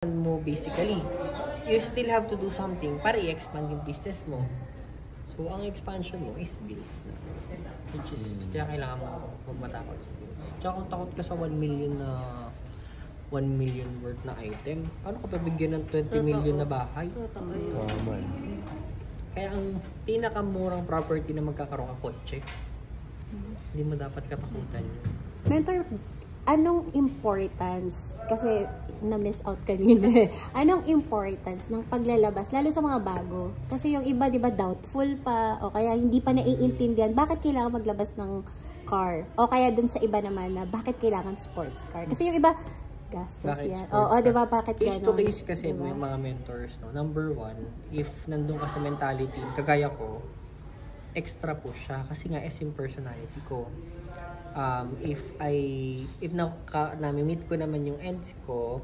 mo basically, you still have to do something para i-expand yung business mo. So, ang expansion mo is bills. Which is, kaya kailangan mo magmatakot sa bills. Tsaka kung takot ka sa 1 million worth na item, paano ka pabigyan ng 20 million na bahay? Kaya ang pinakamurang property na magkakaroon ka kotse, hindi mo dapat katakutan yun. Mentor, anong importance, kasi na-miss out kanina anong importance ng paglalabas, lalo sa mga bago? Kasi yung iba, di ba, doubtful pa, o kaya hindi pa naiintindihan, bakit kailangan maglabas ng car? O kaya dun sa iba naman na, bakit kailangan sports car? Kasi yung iba, gastos yan. Oo, di ba, bakit case ganon? to case kasi diba? may mga mentors, no? Number one, if nandun ka sa mentality, kagaya ko, extra push siya. Kasi nga, SM personality ko. If nami-meet ko naman yung ends ko,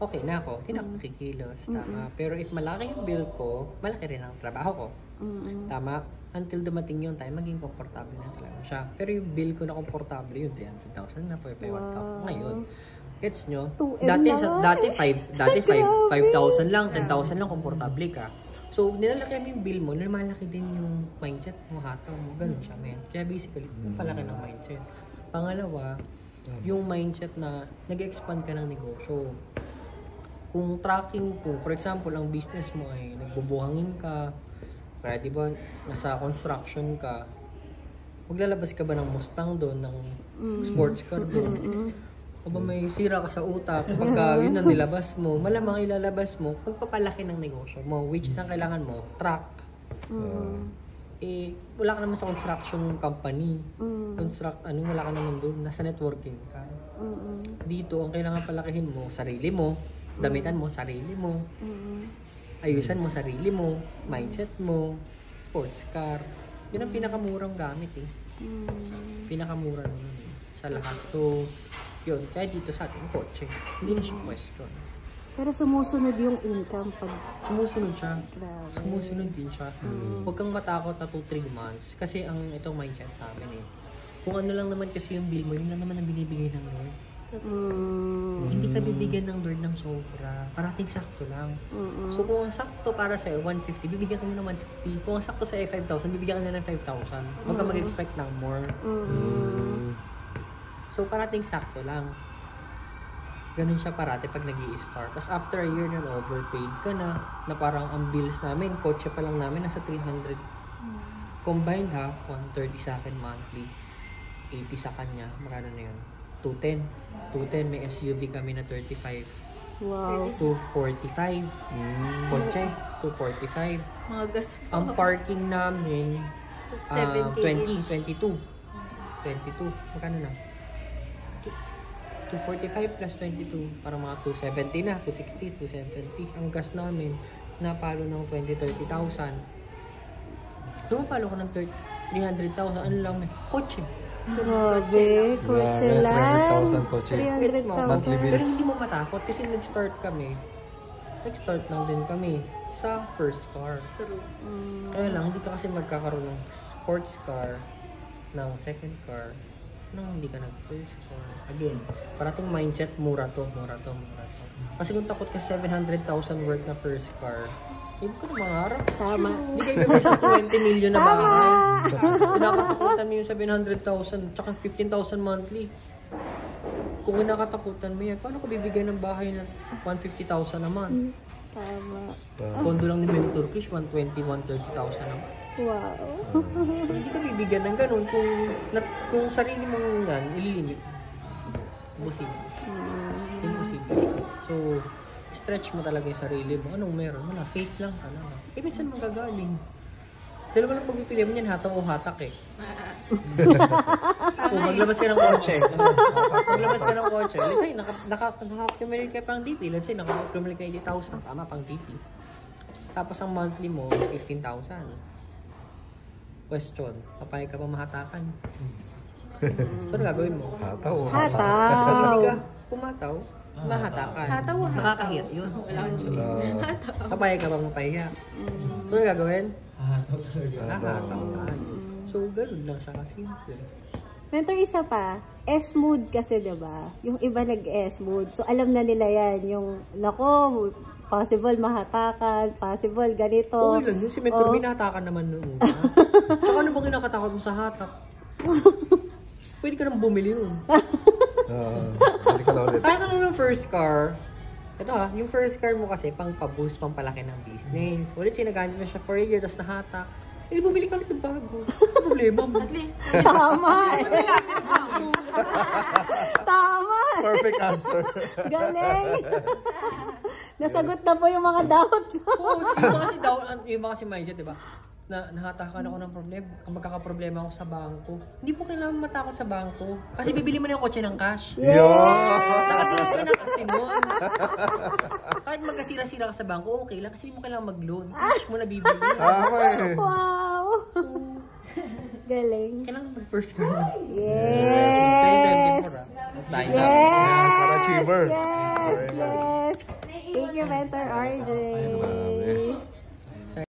okay na ako. Hindi na ako kikilos. Tama. Pero if malaki yung bill ko, malaki rin ang trabaho ko. Tama. Until dumating yung time, maging komportable na talaga siya. Pero yung bill ko na komportable, yung 300,000 na, 1,000. Ngayon, gets nyo? Dati 5,000 lang, 10,000 lang, komportable ka. So, nilalaki mo yung bill mo, lumalaki din yung mindset mo, hataw mo, ganun siya, men. Kaya basically, palaki ng mindset. Pangalawa, yung mindset na nag-expand ka ng negosyo. Kung tracking ko, for example, ang business mo ay nagbubuhangin ka, kaya di ba, nasa construction ka, maglalabas ka ba ng Mustang doon, ng sports car doon? O ba may sira ka sa utak, pagka yun ang nilabas mo, malamang ilalabas mo, pagpapalaki ng negosyo mo, which is ang kailangan mo, track. Wala ka naman sa construction company. Wala ka naman doon, nasa networking ka. Dito, ang kailangan palakihin mo, sarili mo, damitan mo, sarili mo, ayusan mo, sarili mo, mindset mo, sports car. Yun ang pinakamurang gamit Pinakamura naman sa lahat. So, yun, kaya dito sa ating kotse, hindi na siya question. Pero sumusunod yung income pag... Sumusunod siya. Grabe. Sumusunod din siya. Huwag kang matakot na 2-3 months. Kasi ang itong mindset sa amin kung ano lang naman kasi yung bill mo, yun lang naman ang binibigay ng Lord. Hindi ka bibigyan ng Lord ng sobra. Parating sakto lang. So kung ang sakto para sa'yo, 150, bibigyan ka niya ng 150. Kung ang sakto sa'yo, 5,000, bibigyan ka niya ng 5,000. Huwag ka mag-expect ng more. So, parating sakto lang. Ganun siya parati pag nag-i-start. Tapos, after a year na overpaid ka na parang ang bills namin, kotse pa lang namin, nasa 300. Combined 130 sa akin monthly. 80 sa kanya. Magkano na yun? 210. 210, may SUV kami na 35. Wow. 245. Kotse, 245. Mga gas pa. Ang parking namin, 70 22. Magkano na? 245 plus 22, para mga 270 na, 260, 270. Ang gas namin, napalo ng 20-30,000. Lumapalo ko ng 300,000. Ano lang may? Kotse. Grabe, kotse lang. 300,000 kotse. 300,000. Monthly Pero bills. hindi mo matakot kasi nag-start lang din kami sa first car. Kaya lang, hindi ka kasi magkakaroon ng sports car, ng second car, nang hindi ka nag-first car. Again, parating mindset, mura to. Kasi kung takot ka 700,000 worth na first car, hindi ko na mangarap. Tama. Hindi kayo sa 20 million na bahay. Kinakatakutan mo yung 700,000 tsaka 15,000 monthly. Kung kinakatakutan mo yan, paano ko bibigyan ng bahay na 150,000 a month? Tama. Kondo lang ni Mentor Chris, 120,000, 130,000 a month. Wow. Hindi ka bibigyan ng ganun kung sarili mo yan, ililimit. Imposible. So, stretch mo talaga yung sarili mo. Anong meron? Wala, faith lang ka lang. Minsan magagaling. Dalawa lang pagpipili mo yan, hataw o hatak maglabas ka ng kotse. Let's say, naka-accumulate ka pang DP. Let's say, naka-accumulate ka 80,000. Tama, pang DP. Tapos ang monthly mo, 15,000. Question, papayag ka pa mahatakan? So, ano gagawin mo? Hataw. Kasi pag hindi ka pumataw, mahatakan. Hataw. Nakakahiya yun. Wala kang choice. Hataw. Papayag ka bang mapahiya? So, ano gagawin? Hataw talaga. Hataw tayo. So, ganun lang siya kasimple. Mentor, isa pa. S-mood kasi, diba? Yung iba nag-S-mood. So, alam na nila yan. Yung, nako, possible mahatakan, possible ganito. Okay lang yun. Si Mentor, binatakan naman noon. Tsaka ano ba kinakatakot mo sa hatak? Pwede ka nang bumili nun. Balik ka na ulit. Kaya ka lang ng first car. Ito yung first car mo kasi pang pa-boost, pang palaki ng business. Ulit sinagamit mo siya for a year, tapos nahatak. Eh, bumili ka ulit ng bago. Ano problema mo? At least, Tama! Tama! Perfect answer. Galing! Nasagot na po yung mga doubt. Oo, siguro kasi daw, yung mga kasi mindset, diba? Na nahatakan ako ng problema, magkakaproblema ako sa bangko. Hindi po kailangan matakot sa bangko. Kasi bibili mo na yung kotse ng cash. Nakatingin ka na kasi nun. Kahit magkasira-sira ka sa bangko, okay lang. Kasi hindi mo kailangan mag-loan. Cash mo na bibili. Tama eh. Wow! Galing. Kailangan mag-first car. Yes! 2024 Tayo na. Yes! Para achiever. Yes! Very nice. Yes! Thank you, Mentor RJ.